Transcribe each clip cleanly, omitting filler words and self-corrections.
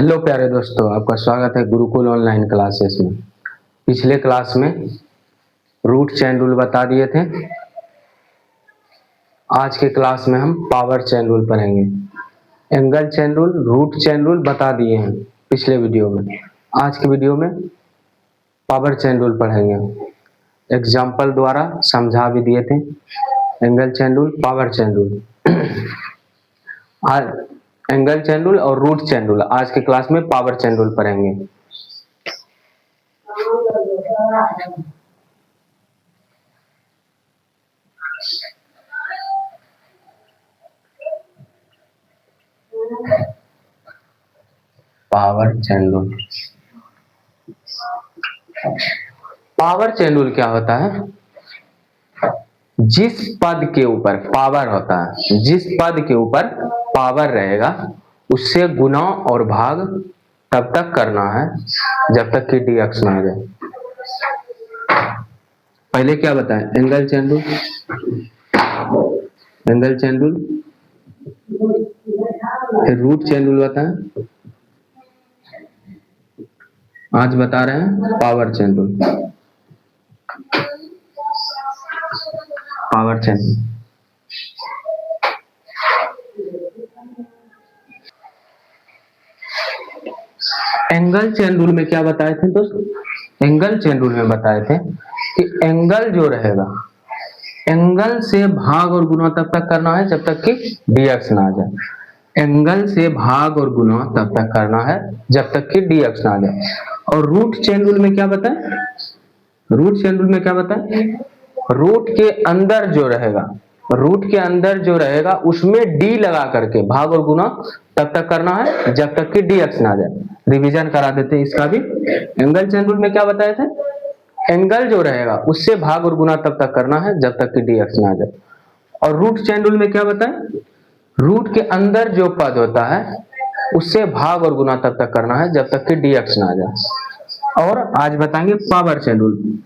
Hello प्यारे दोस्तों, आपका स्वागत है गुरुकुल ऑनलाइन क्लासेस में। पिछले क्लास में रूट चेन रूल बता दिए थे। आज के क्लास में हम पावर चेन रूल पढ़ेंगे। Angle chain rule, root chain rule बता दिए हैं पिछले वीडियो में। आज के वीडियो में पावर चेन रूल पढ़ेंगे। एग्जाम्पल द्वारा समझा भी दिए थे angle chain rule, power chain rule. आज एंगल चेन रूल और रूट चेन रूल, आज के क्लास में पावर चेन रूल पढ़ेंगे। Power chain rule, power chain rule क्या होता है? जिस पद के ऊपर पावर होता है, जिस पद के ऊपर पावर रहेगा उससे गुणा और भाग तब तक करना है जब तक कि dx ना आ जाए। पहले क्या बताएं? Angle chain rule, angle chain rule, फिर रूट चेन रूल बताएं। आज बता रहे हैं power chain rule. Power chain rule, angle chain rule में क्या बताए थे दोस्तों? एंगल चेन रूल में बताए थे कि एंगल जो रहेगा, एंगल से भाग और गुणा तब तक करना है जब तक कि dx ना आ जाए। एंगल से भाग और गुणा तब तक करना है जब तक कि dx ना आ जाए। और रूट चेन रूल में क्या बताए? रूट चेन रूल में क्या बताए? रूट के अंदर जो रहेगा, रूट के अंदर जो रहेगा उसमें d लगा करके भाग और गुणा तब तक करना है जब तक कि dx ना आ जाए। रिवीजन करा देते हैं इसका भी। एंगल चेन रूल में क्या बताए थे? एंगल जो रहेगा उससे भाग और गुणा तब तक करना है जब तक कि dx ना आ जाए। और रूट चेन रूल में क्या बताए? रूट के अंदर जो पद होता है उससे भाग और गुणा तब तक करना है जब तक कि dx ना आ जाए। और आज बताएंगे power chain rule.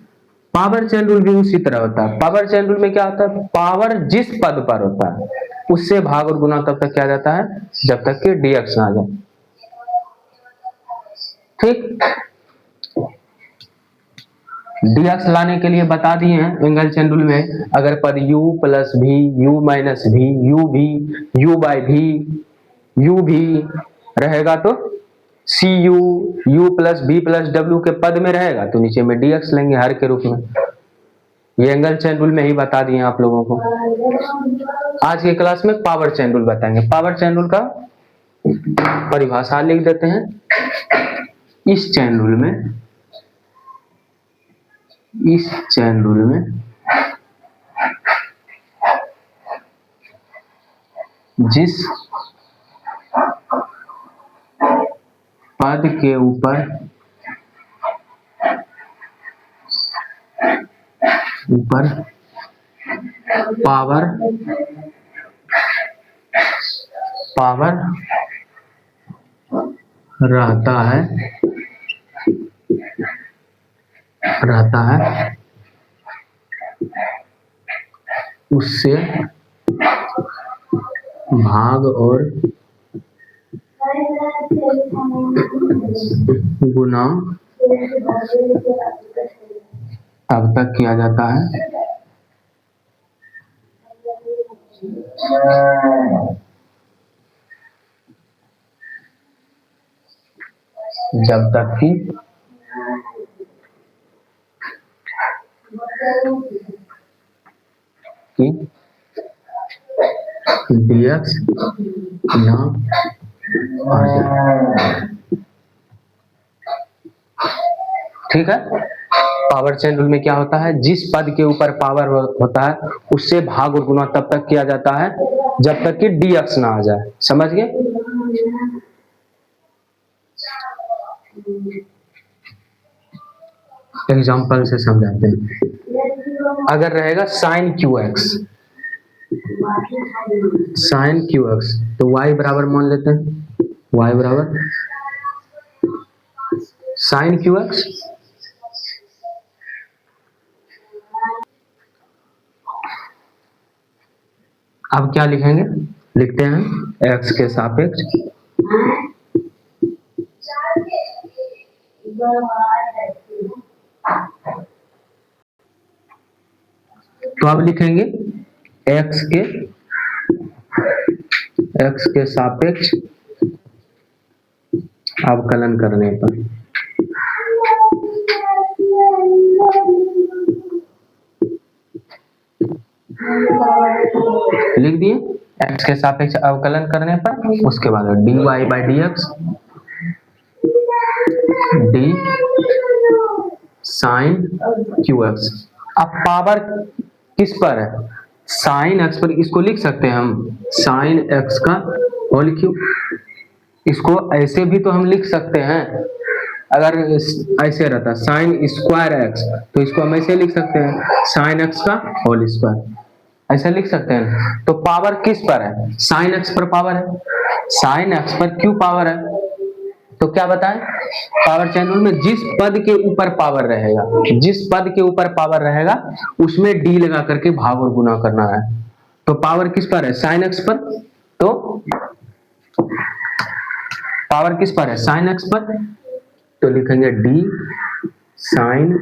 Power chain rule भी उसी तरह होता है। पावर चेन रूल में क्या होता है? पावर जिस पद पर होता है उससे भाग और गुणा तब तक किया जाता है जब तक कि dx ना आ जाए। ठीक, dx लाने के लिए बता दिए हैं एंगल चेन रूल में। अगर पद u प्लस भी, u माइनस भी, u भी, u बाई भी, u भी रहेगा तो cu, u plus b plus w के पद में रहेगा तो नीचे में dx लेंगे हर के रूप में। ये एंगल चेन रूल में ही बता दिए आप लोगों को। आज के क्लास में पावर चेन रूल बताएंगे। पावर चेन रूल का परिभाषा लिख देते हैं। इस चेन रूल में, इस चेन रूल में जिस पद के ऊपर पावर रहता है उससे भाग और गुणा तब तक किया जाता है जब तक कि dx ना आ जाए। ठीक है। पावर चेन रूल में क्या होता है? जिस पद के ऊपर पावर होता है उससे भाग और गुणा तब तक किया जाता है जब तक कि dx ना आ जाए। समझ गए? एग्जाम्पल से समझाते हैं। अगर रहेगा साइन qx, साइन qx तो y बराबर मान लेते हैं, y बराबर साइन qx अब क्या लिखेंगे? लिखते हैं x के सापेक्ष तो अब लिखेंगे x के सापेक्ष अवकलन करने पर लिख दिए x के सापेक्ष अवकलन करने पर। उसके बाद dy by d x d sine q x. अब पावर किस पर है? साइन एक्स पर। इसको लिख सकते हैं हम साइन एक्स का होल क्यूब। इसको ऐसे भी तो हम लिख सकते हैं, अगर ऐसे रहता साइन स्क्वायर एक्स तो इसको हम ऐसे लिख सकते हैं साइन एक्स का होल स्क्वायर, ऐसे लिख सकते हैं। तो पावर किस पर है? साइन एक्स पर पावर है, साइन एक्स पर क्यों पावर है? तो क्या बताएं, पावर चैन रूल में जिस पद के ऊपर पावर रहेगा, जिस पद के ऊपर पावर रहेगा उसमें डी लगा करके भाग और गुना करना है। तो पावर किस पर है? साइन एक्स पर। तो पावर किस पर है? साइन एक्स पर। तो लिखेंगे डी साइन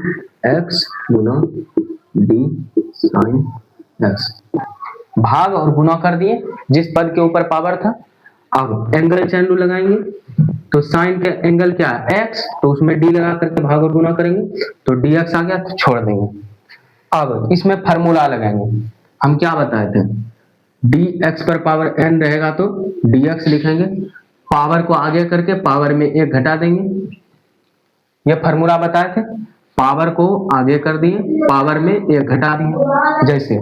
एक्स गुना डी साइन एक्स। भाग और गुना कर दिए जिस पद के ऊपर पावर था। अब एंगल चैन रूल लगाएंगे, तो साइन के एंगल क्या है? एक्स, तो उसमें डी लगा करके भाग और गुना करेंगे, तो डी एक्स आ गया, तो छोड़ देंगे। अब इसमें फार्मूला लगाएंगे। हम क्या बताए थे? डी एक्स पर पावर एन रहेगा तो डी एक्स लिखेंगे, पावर को आगे करके पावर में एक घटा देंगे। ये फार्मूला बताए थे, पावर को आगे कर दिए, पावर में एक घटा दिए। जैसे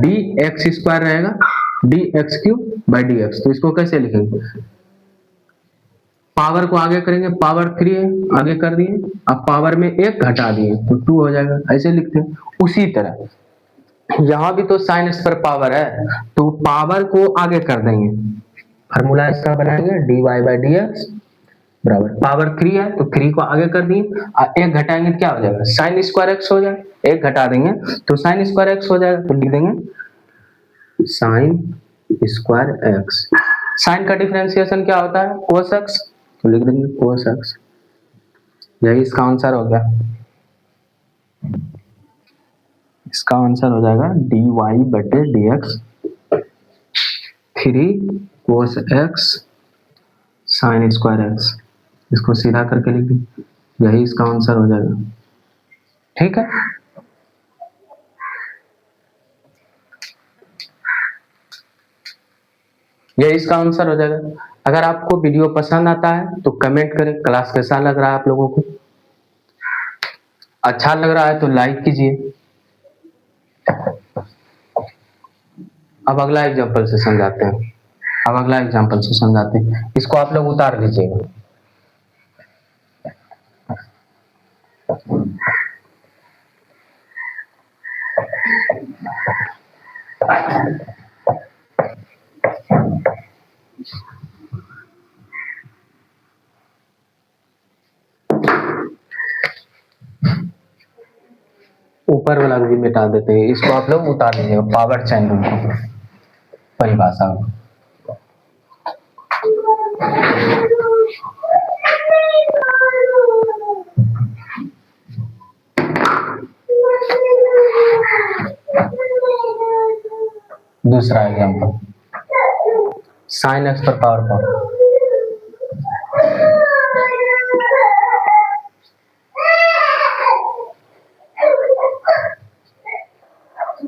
डी एक्स स्क्वायर रहेगा D x cube by d x, तो इसको कैसे लिखेंगे? पावर को आगे करेंगे, पावर 3 है, आगे कर दिए, अब पावर में एक घटा दिए तो 2 हो जाएगा, ऐसे लिखते हैं। उसी तरह यहां भी तो साइन एक्स पर पावर है, तो पावर को आगे कर देंगे, फार्मूला इसका बनाएंगे d y by d x बराबर पावर 3 है तो 3 को आगे कर दिए, एक घटाएंगे तो क्या हो जाएगा? साइन स्क्वायर एक्स हो जाएगा। एक घटा देंगे तो साइन स्क्वायर एक्स हो जाएगा, तो लिख देंगे साइन स्क्वायर एक्स। साइन का डिफरेंशिएशन क्या होता है? कोस एक्स, तो लिख देंगे कोस एक्स। यही इसका आंसर हो गया। इसका आंसर हो जाएगा डी वाई बटे D x 3 cos x sine square x. इसको सीधा करके लिख दी, यही इसका आंसर हो जाएगा। ठीक है, यही इसका आंसर हो जाएगा। अगर आपको वीडियो पसंद आता है तो कमेंट करें, क्लास कैसा लग रहा है आप लोगों को। अच्छा लग रहा है तो लाइक कीजिए। अब अगला एग्जांपल से समझाते हैं। अब अगला एग्जांपल से समझाते हैं, इसको आप लोग उतार लीजिएगा। ऊपर वाला भी मिटा देते हैं, इसको आप लोग उतार लीजिएगा। पावर चैन रूल को परिभाषा दूसरा एग्जांपल साइन एक्स पर पावर पर।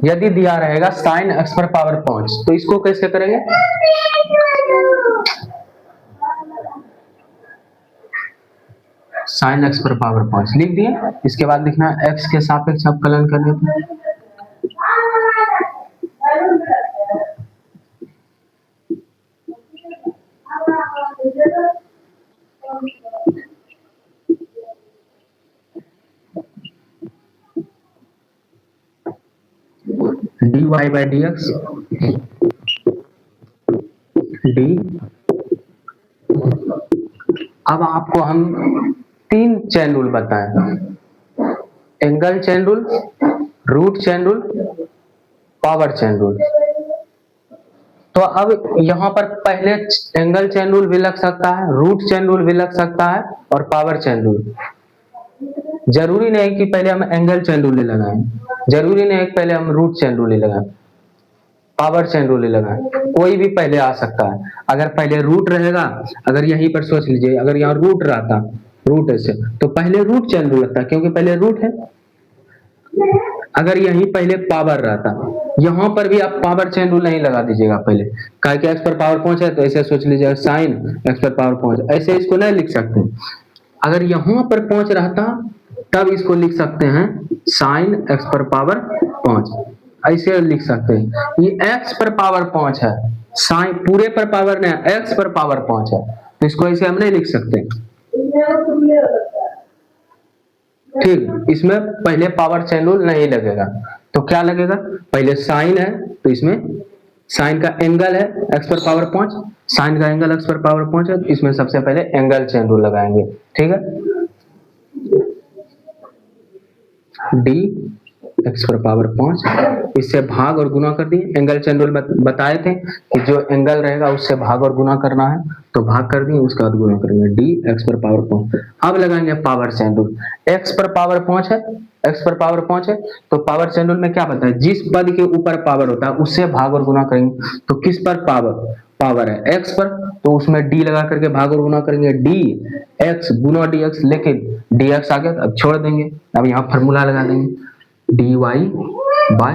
यदि दिया रहेगा साइन एक्स पर पावर 5, तो इसको कैसे करेंगे? साइन एक्स पर पावर 5 लिख दिए। इसके बाद लिखना है एक्स के सापेक्ष अवकलन करने पर। D y by d x d. अब आपको हम 3 चैन रूल बताएं, angle chain rule, root chain rule, power chain rule. तो अब यहां पर पहले एंगल चैन रूल भी लग सकता है, रूट चैन रूल भी लग सकता है और पावर चैन रूल। जरूरी नहीं कि पहले हम एंगल चेन रूल लगाएं, जरूरी नहीं कि पहले हम रूट चेन रूल लगाएं, पावर चेन रूल लगाएं, कोई भी पहले आ सकता है। अगर पहले रूट रहेगा, अगर यहीं पर सोच लीजिए, अगर यहाँ रूट रहता, रूट ऐसे, तो पहले रूट चेन रूल लगता, क्योंकि पहले रूट है। अगर यहीं पहले पावर रहता, यहां पर भी आप पावर चेन रूल नहीं लगा दीजिएगा पहले, क्या कि एक्स पर पावर 5 है तो ऐसे सोच लीजिएगा साइन एक्स पर पावर 5, ऐसे इसको नहीं लिख सकते। अगर यहां पर 5 रहता तब इसको लिख सकते हैं साइन एक्स पर पावर 5, ऐसे लिख सकते हैं। ये एक्स पर पावर 5 है, साइन पूरे पर पावर नहीं, एक्स पर पावर 5 है, तो इसको ऐसे हम नहीं लिख सकते। ठीक, इसमें पहले पावर चेन रूल नहीं लगेगा, तो क्या लगेगा, पहले साइन है तो इसमें साइन का एंगल है एक्स पर पावर 5, साइन का एंगल एक्स पर पावर 5 है, तो इसमें सबसे पहले एंगल चेन रूल लगाएंगे। ठीक है, डी एक्स पर पावर 5, इससे भाग और गुना कर दिए। एंगल चेन रूल बताए थे कि जो एंगल रहेगा उससे भाग और गुना करना है, तो भाग कर दिए, उसका गुना करेंगे, डी एक्स पर पावर 5। अब लगाएंगे पावर चेन रूल, एक्स पर पावर 5 है, एक्स पर पावर 5 है, तो पावर चेन रूल में क्या पता है, जिस पद के ऊपर पावर होता है उससे भाग और गुना करेंगे। तो किस पर पावर, पावर है एक्स पर, तो उसमें डी लगा करके भाग और गुना करेंगे, डी एक्स गुना डी एक्स, लेकिन डी एक्स आ गया अब छोड़ देंगे, अब यहाँ फॉर्मूला लगा देंगे, d y by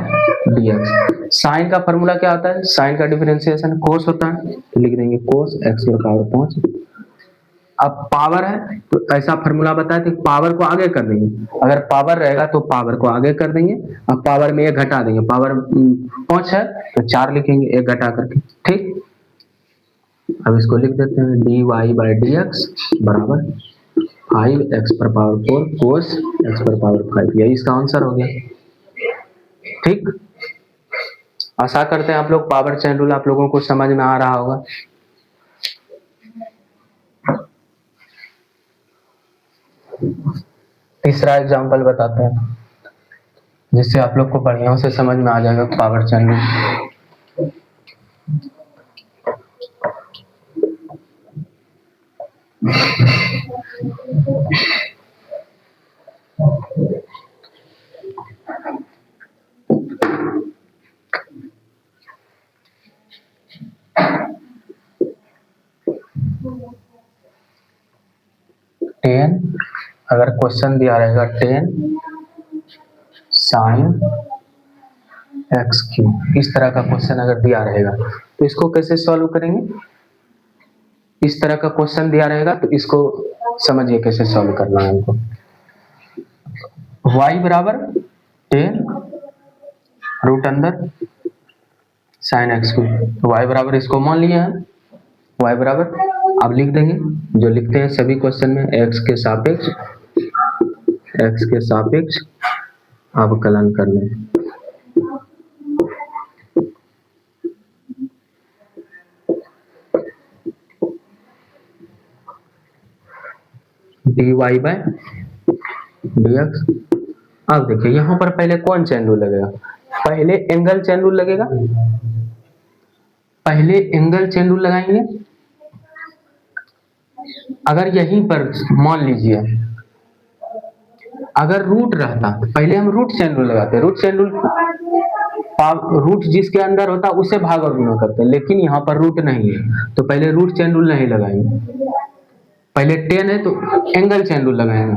d x. Sine का फॉर्मूला क्या होता है, साइन का डिफरेंशिएशन कोस होता है, तो लिख देंगे कोस एक्स पर पावर 5। अब पावर है तो ऐसा फॉर्मूला बताया कि पावर को आगे कर देंगे, अगर पावर रहेगा तो पावर को आगे कर देंगे, अब पावर में एक घटा देंगे, पावर 5 है तो 4 लिखेंगे एक घटा करके। ठीक, अब इसको लिख देते हैं d y by d x बराबर 5 एक्स पर पावर 4 कोस एक्स पर पावर 5, यही इसका आंसर हो गया। ठीक, आशा करते हैं आप लोग पावर चेन रूल आप लोगों को समझ में आ रहा होगा। तीसरा एग्जांपल बताते हैं जिससे आप लोग को बढ़िया से समझ में आ जाएगा पावर चेन रूल। टेन, अगर क्वेश्चन दिया रहेगा 10 साइन एक्स क्यू, इस तरह का क्वेश्चन अगर दिया रहेगा तो इसको कैसे सॉल्व करेंगे, इस तरह का क्वेश्चन दिया रहेगा तो इसको समझिए कैसे सॉल्व करना है हमको। y बराबर 10 रूट अंदर साइन एक्स क्यू, तो y बराबर इसको मान लिया है, y बराबर अब लिख देंगे जो लिखते हैं सभी क्वेश्चन में, x के सापेक्ष अवकलन कर लें, dy बाय dx। अब देखिए यहां पर पहले कौन चेन रूल लगेगा, पहले एंगल चेन रूल लगेगा, पहले एंगल चेन रूल लगाएंगे। अगर यहीं पर मान लीजिए अगर रूट रहता तो पहले हम रूट चेन रूल लगाते, रूट चेन रूल रूट जिसके अंदर होता उससे भाग और गुना करते, लेकिन यहाँ पर रूट नहीं है तो पहले रूट चेन रूल नहीं लगाएंगे, पहले 10 है तो एंगल चेन रूल लगाएंगे।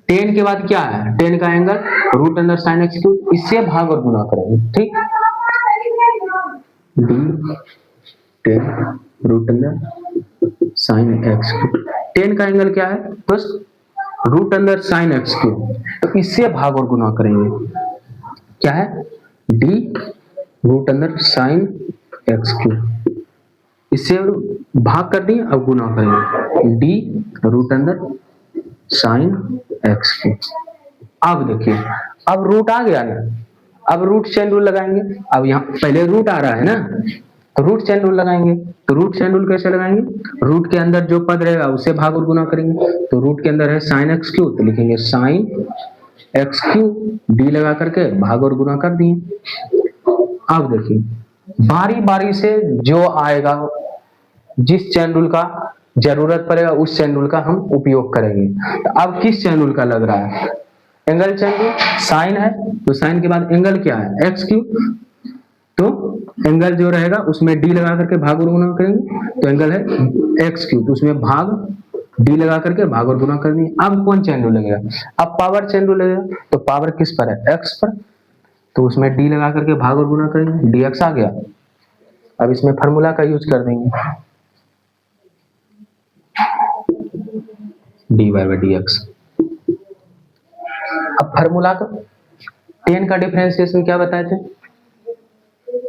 10 के बाद क्या है, 10 का angle root under sine x cube, इससे भाग और गुना करेंगे। ठीक, d 10 root under sine x cube, 10 का एंगल क्या है दोस्त, root under sine x cube, तो इससे भाग और गुना करेंगे, क्या है d root under sine x cube, इससे भाग कर दिए अब गुना करेंगे, d root under sine x cube. अब देखिए अब रूट आ गया ना, अब रूट चेन रूल लगाएंगे, अब यहाँ पहले रूट आ रहा है ना तो रूट चेन रूल लगाएंगे, तो रूट चेन रूल कैसे लगाएंगे, रूट के अंदर जो पद रहेगा उससे भाग और गुना करेंगे, तो रूट के अंदर है साइन एक्स क्यूब तो लिखेंगे साइन एक्स क्यूब, डी लगा करके भाग और गुना कर दिए। अब देखिए बारी बारी से जो आएगा जिस चेन रूल का जरूरत पड़ेगा उस चैन रूल का हम उपयोग करेंगे। तो अब किस चैन रूल का लग रहा है? Angle chain rule. साइन है तो साइन के बाद एंगल क्या है? X cube. तो एंगल जो रहेगा उसमें डी लगा करके भाग और गुना करेंगे, तो एंगल है एक्स क्यूब, तो उसमें भाग डी लगा करके भाग और गुना कर दिए। अब कौन चैन रूल लगेगा? अब पावर चैन रूल लगेगा। तो पावर किस पर है? एक्स पर, तो उसमें डी लगा करके भाग और गुना करेंगे, डी एक्स आ गया। अब इसमें फार्मूला का यूज कर देंगे, d y by d x. अब फार्मूला का टेन का डिफरेंशिएशन क्या बताए थे?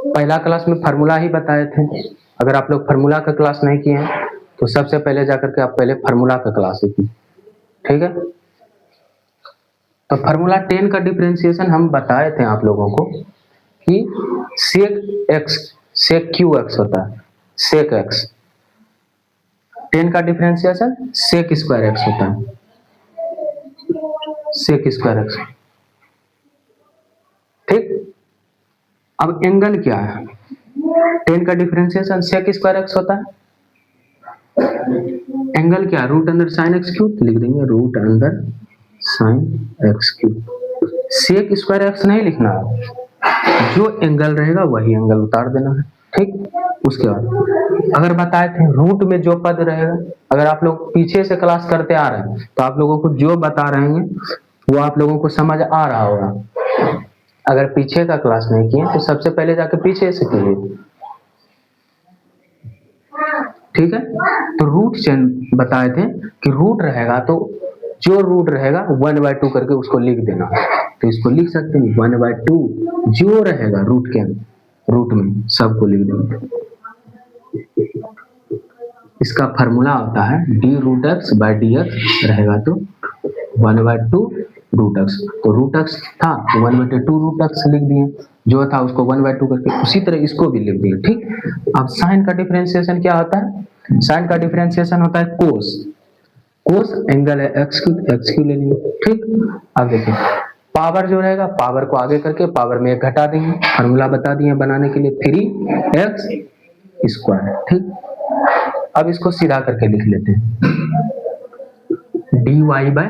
पहला क्लास में फार्मूला ही बताए थे। अगर आप लोग फार्मूला का क्लास नहीं किए हैं तो सबसे पहले जाकर के आप पहले फार्मूला का क्लास सीखिए, ठीक है। तो फार्मूला 10 का डिफरेंशिएशन हम बताए थे आप लोगों को कि sec x sec q x होता है, सेक एक्स। 10 का डिफरेंशिएशन सेक स्क्वायर एक्स होता है, सेक स्क्वायर एक्स, ठीक। अब एंगल क्या है? 10 का डिफरेंशिएशन सेक स्क्वायर एक्स होता है। एंगल क्या? Root under sine x cube, लिख देंगे root under sine x cube. Sec square x नहीं लिखना है, जो एंगल रहेगा वही एंगल उतार देना है, ठीक। उसके बाद अगर बताए थे रूट में जो पद रहेगा, अगर आप लोग पीछे से क्लास करते आ रहे हैं तो आप लोगों को जो बता रहे हैं वो आप लोगों को समझ आ रहा होगा। अगर पीछे का क्लास नहीं किए तो सबसे पहले जाके पीछे से कीजिए, ठीक है। तो रूट चेन बताए थे कि रूट रहेगा तो जो रूट रहेगा 1/2 करके उसको लिख देना, तो इसको लिख सकते हैं 1/2 जो रहेगा रूट के रूट में सबको लिख देंगे। इसका फार्मूला होता है d root x by d x रहेगा तो 1/2 रूट एक्स, तो रूट एक्स था 1/2 रूट एक्स लिख दिए, जो था उसको 1/2 करके उसी तरह इसको भी लिख दिए, ठीक। अब साइन का डिफरेंशिएशन क्या होता है? साइन का डिफरेंशिएशन होता है कोस। कोस एंगल है एक्स क्यू ले लेंगे, ठीक। अब देखिए पावर जो रहेगा पावर को आगे करके पावर में एक घटा देंगे, फार्मूला बता दिए बनाने के लिए 3x स्क्वायर, ठीक। अब इसको सीधा करके लिख लेते हैं d y by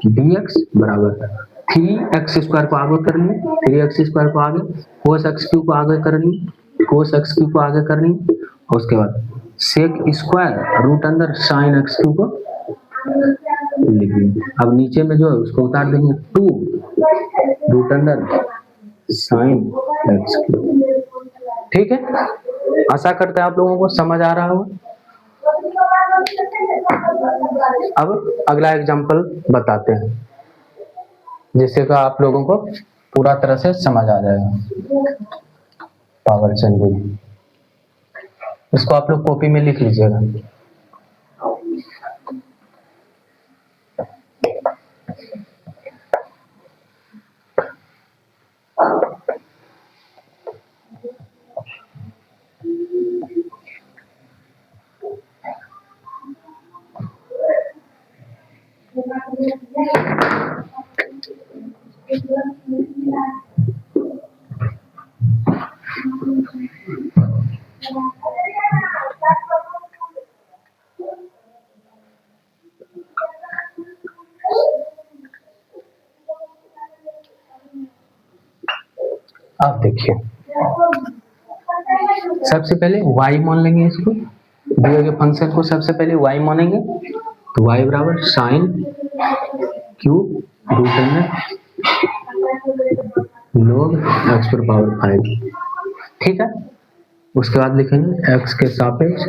d x बराबर 3x स्क्वायर को आगे कर लिए, 3x स्क्वायर को आगे, कोस एक्स क्यू को आगे कर लिए, कोस एक्स क्यू को आगे कर लिए, और उसके बाद सेक स्क्वायर रूट अंदर साइन एक्स क्यू को लिख लिए। अब नीचे में जो है उसको उतार देंगे 2 रूट अंदर साइन एक्स क्यू, ठीक है। आशा करते हैं आप लोगों को समझ आ रहा होगा। अब अगला एग्जांपल बताते हैं जिससे का आप लोगों को पूरा तरह से समझ आ जाएगा पावर चेन रूल। इसको आप लोग कॉपी में लिख लीजिएगा। आप देखिए सबसे पहले y मान लेंगे, इसको दिए गए फंक्शन को सबसे पहले y मानेंगे, तो y बराबर sine cube root under log x पर पावर 5, ठीक है। उसके बाद लिखेंगे x के सापेक्ष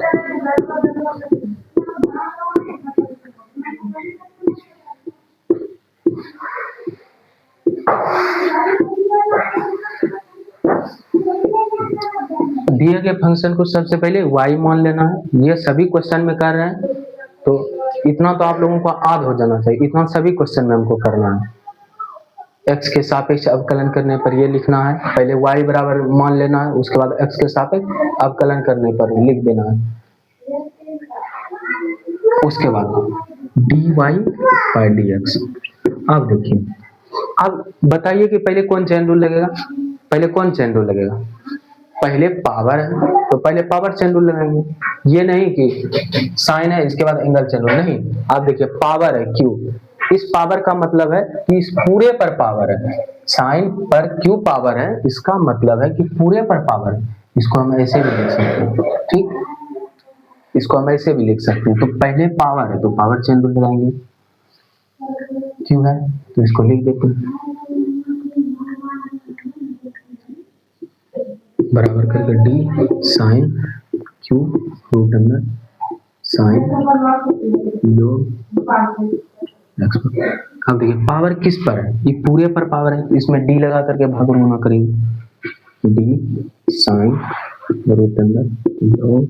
दिए गए फंक्शन को सबसे पहले y मान लेना है। ये सभी क्वेश्चन में कर रहे हैं तो इतना तो आप लोगों को याद हो जाना चाहिए, इतना सभी क्वेश्चन में हमको करना है। x के सापेक्ष अवकलन करने पर ये लिखना है, पहले y बराबर मान लेना है, उसके बाद x के सापेक्ष अवकलन करने पर लिख देना है, उसके बाद dy बाई dx। अब देखिए अब बताइए कि पहले कौन चेन रूल लगेगा? पहले कौन चेन रूल लगेगा? पहले पावर है तो पहले पावर चेन रूल लगाएंगे, ये नहीं कि साइन है इसके बाद एंगल चेन रूल, नहीं। आप देखिए पावर है क्यू, इस पावर का मतलब है कि इस पूरे पर पावर है, साइन पर क्यू पावर है, इसका मतलब है कि पूरे पर पावर है। इसको हम ऐसे भी लिख सकते हैं, ठीक, इसको हम ऐसे भी लिख सकते हैं। तो पहले पावर है तो पावर चेन रूल लगाएंगे, क्यू है तो इसको लिख देते हैं बराबर करके डी साइन क्यू रूट अंदर साइन लो एक्स। अब देखिए पावर किस पर है, ये पूरे पर पावर है, इसमें डी लगा करके भाग और गुणा करेंगे, डी साइन रूट अंदर लो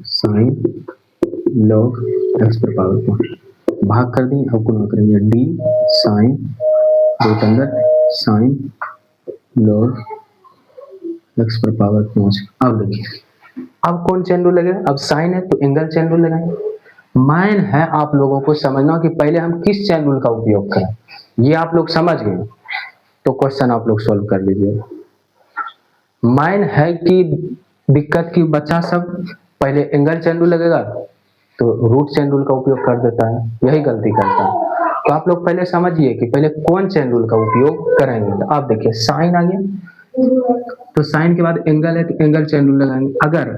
साइन लॉग एक्स पर पावर 5 भाग कर दें, अब गुणा करेंगे डी साइन रूट अंदर साइन लॉग एक्स पर पावर 5। अब देखिए अब कौन चेन रूल लगेगा, अब साइन है तो एंगल चेन रूल लगाएंगे। मैन है आप लोगों को समझना कि पहले हम किस चेन रूल का उपयोग करें, ये आप लोग समझ गए तो क्वेश्चन आप लोग सॉल्व कर लीजिए। मैन है कि दिक्कत की बच्चा सब पहले एंगल चेन रूल लगेगा तो रूट चेन रूल का उपयोग कर देता है, यही गलती करता है। तो आप लोग पहले समझिए कि पहले कौन चेन रूल का उपयोग करेंगे। तो आप देखिए साइन आ गया तो साइन के बाद एंगल है तो एंगल चेन रूल लगाएंगे। अगर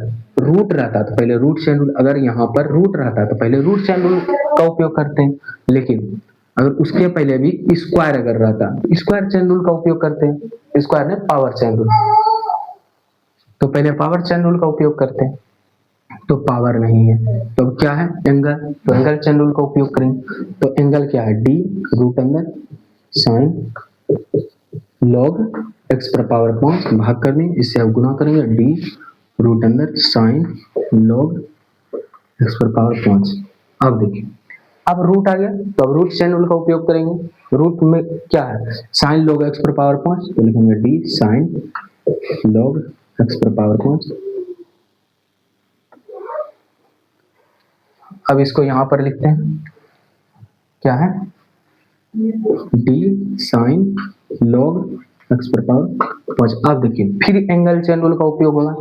रूट रहता तो पहले रूट चेन रूल, अगर यहाँ पर रूट रहता तो पहले रूट चेन रूल का उपयोग करते हैं, लेकिन अगर उसके पहले भी स्क्वायर अगर रहता स्क्वायर चेन रूल का उपयोग करते हैं, स्क्वायर ने पावर चेन रूल, तो पहले पावर चेन रूल का उपयोग करते हैं, तो पावर नहीं है तो अब क्या है एंगल, तो एंगल चेन रूल का उपयोग करेंगे। तो एंगल क्या है डी रूट अंदर साइन लॉग एक्स पर पावर 5 भाग कर दें, इससे अब गुणा करेंगे डी रूट अंदर साइन लॉग एक्स पर पावर 5। अब देखिए अब रूट आ गया तो अब रूट चेन रूल का उपयोग करेंगे। रूट में क्या है साइन लॉग एक्स पर पावर 5, तो लिखेंगे डी साइन लॉग एक्स पर पावर 5। अब इसको यहां पर लिखते हैं, क्या है डी साइन लॉग एक्स पर पावर 5। अब देखिए फिर एंगल चेन रूल का उपयोग होगा,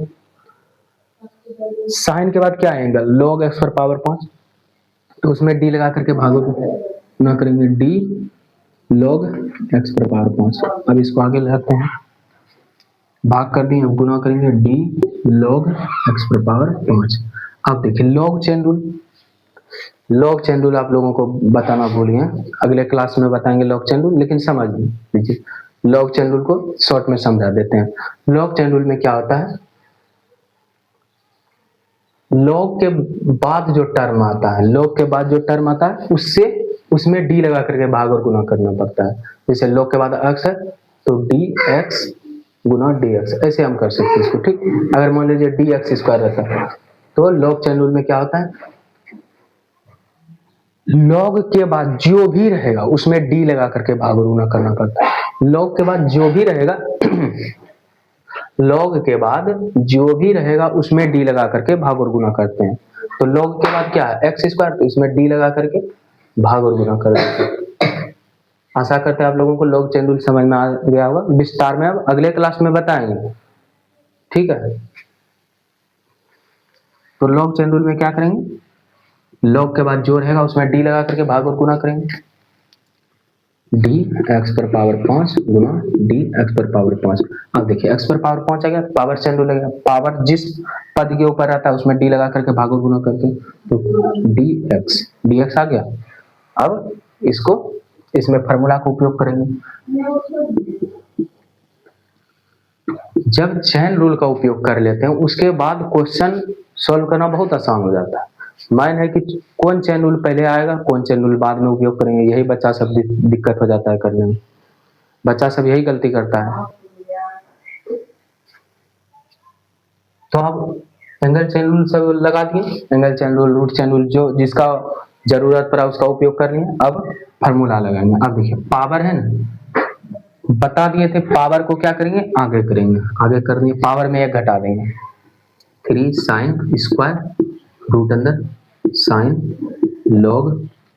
साइन के बाद क्या है एंगल लॉग एक्स पर पावर 5, तो उसमें डी लगा करके भागोगे, गुणा करेंगे डी लॉग एक्स पर पावर 5। अब इसको आगे लगाते हैं, भाग कर दिए, अब गुणा करेंगे डी लॉग एक्स पर पावर 5। अब देखिए log chain rule, log chain rule आप लोगों को बताना भूल गए, अगले क्लास में बताएंगे लॉग चेन रूल, लेकिन समझ लीजिए लॉग चेन रूल को शॉर्ट में समझा देते हैं। लॉग चेन रूल में क्या होता है, लॉग के बाद जो टर्म आता है, लॉग के बाद जो टर्म आता है उससे उसमें डी लगा करके भाग और गुणा करना पड़ता है। जैसे लॉग के बाद एक्स है तो डी एक्स गुना डी एक्स, ऐसे हम कर सकते हैं इसको, ठीक। अगर मान लीजिए डी एक्स स्क्वायर रहता है तो लॉग चेन रूल में क्या होता है, लॉग के बाद जो भी रहेगा उसमें डी लगा करके भाग और गुणा करना पड़ता है। लॉग के बाद जो भी रहेगा लॉग के बाद जो भी रहेगा उसमें डी लगा करके भाग और गुणा करते हैं। तो लॉग के बाद क्या है एक्स स्क्वायर, तो इसमें डी लगा करके भाग और गुणा कर देते हैं। आशा करते हैं आप लोगों को लॉग चेन रूल समझ में आ गया होगा, विस्तार में अब अगले क्लास में बताएंगे, ठीक है। तो लॉग चेन रूल में क्या करेंगे, लॉग के बाद जो रहेगा उसमें डी लगा करके भाग और गुणा करेंगे, डी एक्स पर पावर 5 गुना डी एक्स पर पावर 5। अब देखिए एक्स पर पावर 5 आ गया, पावर चेन रूल लगेगा, पावर जिस पद के ऊपर रहता है उसमें डी लगा करके भाग और गुणा करते हैं, तो डी एक्स आ गया। अब इसको इसमें फार्मूला का उपयोग करेंगे, जब चेन रूल का उपयोग कर लेते हैं उसके बाद क्वेश्चन सॉल्व करना बहुत आसान हो जाता है। मान है कि कौन चेन रूल पहले आएगा कौन चेन रूल बाद में उपयोग करेंगे, यही बच्चा सब दिक्कत हो जाता है करने में, बच्चा सब यही गलती करता है। तो आप एंगल चेन रूल सब लगा दिए, angle chain rule root chain rule जो जिसका जरूरत पड़ा उसका उपयोग कर लिए। अब फार्मूला लगाएंगे। अब देखिए पावर है ना, बता दिए थे पावर को क्या करेंगे आगे करेंगे, आगे कर दिए पावर में एक घटा देंगे, 3 साइन स्क्वायर रूट अंदर साइन लॉग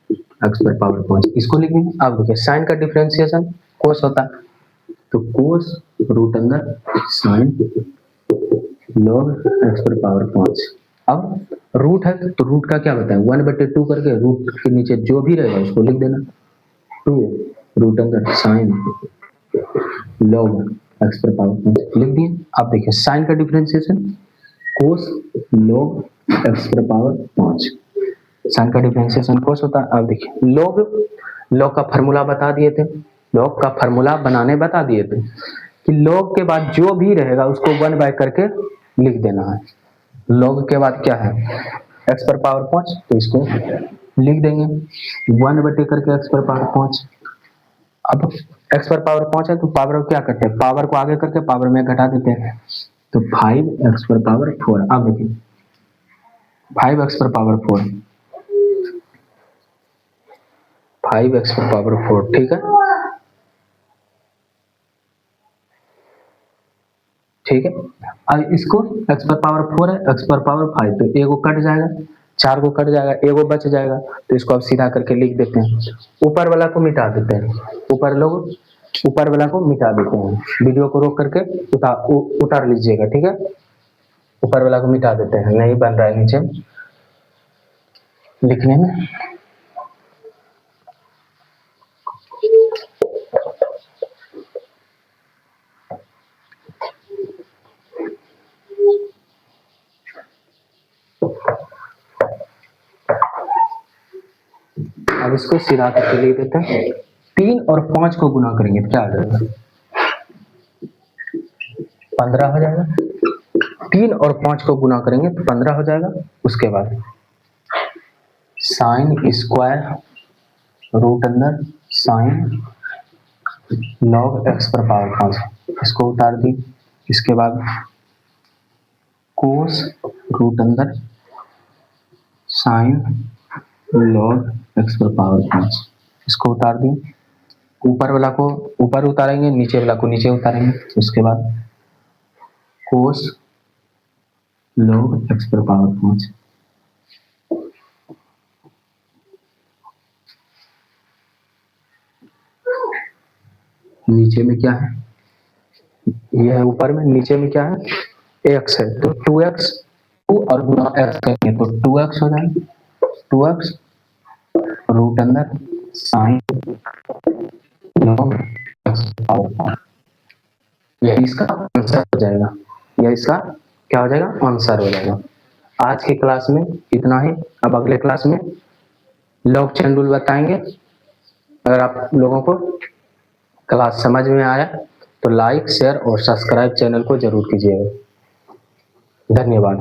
एक्स पर पावर 5, इसको लिखेंगे। अब देखिए साइन का डिफरेंशिएशन कोस होता है, तो कोस रूट अंदर साइन log x पर पावर 5। अब रूट है तो रूट का क्या बताएं, 1/2 करके रूट के नीचे जो भी रहेगा उसको लिख देना, 2 रूट अंदर साइन log x पर पावर 5 लिख दिए। अब देखिए साइन का डिफरेंशिएशन कोस log x पर पावर 5, साइन का डिफरेंशिएशन कोस होता है। अब देखिए log का फार्मूला बता दिए थे, log का फार्मूला बनाने बता दिए थे कि log के बाद जो भी रहेगा उसको 1 बाय करके लिख देना है। log के बाद क्या है x पर पावर 5, तो इसको लिख देंगे 1 बटे करके x पर पावर 5। अब x पर पावर 5 है तो पावर क्या करते हैं, पावर को आगे करके पावर में घटा देते हैं, तो 5x पर पावर 4। अब देखिए 5x पर पावर 4, 5x पर पावर 4, ठीक है, ठीक है। अब इसको x पर पावर 4 है, x पर पावर 5, तो एगो कट जाएगा, 4 को कट जाएगा, एगो बच जाएगा, तो इसको अब सीधा करके लिख देते हैं, ऊपर वाला को मिटा देते हैं, ऊपर वाला को मिटा देते हैं। वीडियो को रोक करके उतार लीजिएगा, ठीक है, ऊपर वाला को मिटा देते हैं, नहीं बन रहा है नीचे लिखने में। अब इसको सीधा करके लिख देते हैं, 3 और 5 को गुना करेंगे तो क्या आ जाएगा, 15 हो जाएगा। 3 और 5 को गुना करेंगे तो 15 हो जाएगा। उसके बाद साइन स्क्वायर रूट अंदर साइन लॉग एक्स पर पावर 5, इसको उतार दी। इसके बाद कोस रूट अंदर साइन लॉग एक्स पर पावर 5, इसको उतार दी। ऊपर वाला को ऊपर उतारेंगे, नीचे वाला को नीचे उतारेंगे। उसके बाद कोस log x पर पावर 5, नीचे में क्या है, यह है ऊपर में, नीचे में क्या है x है, तो 2x 2 और गुना x करेंगे तो 2x हो जाएगा, 2x रूट अंदर साइन log x पावर 5, यह इसका आंसर हो जाएगा, यह इसका क्या हो जाएगा, आंसर हो जाएगा। आज की क्लास में इतना ही। अब अगले क्लास में लॉग चेन रूल बताएंगे। अगर आप लोगों को क्लास समझ में आया तो लाइक शेयर और सब्सक्राइब चैनल को जरूर कीजिएगा। धन्यवाद।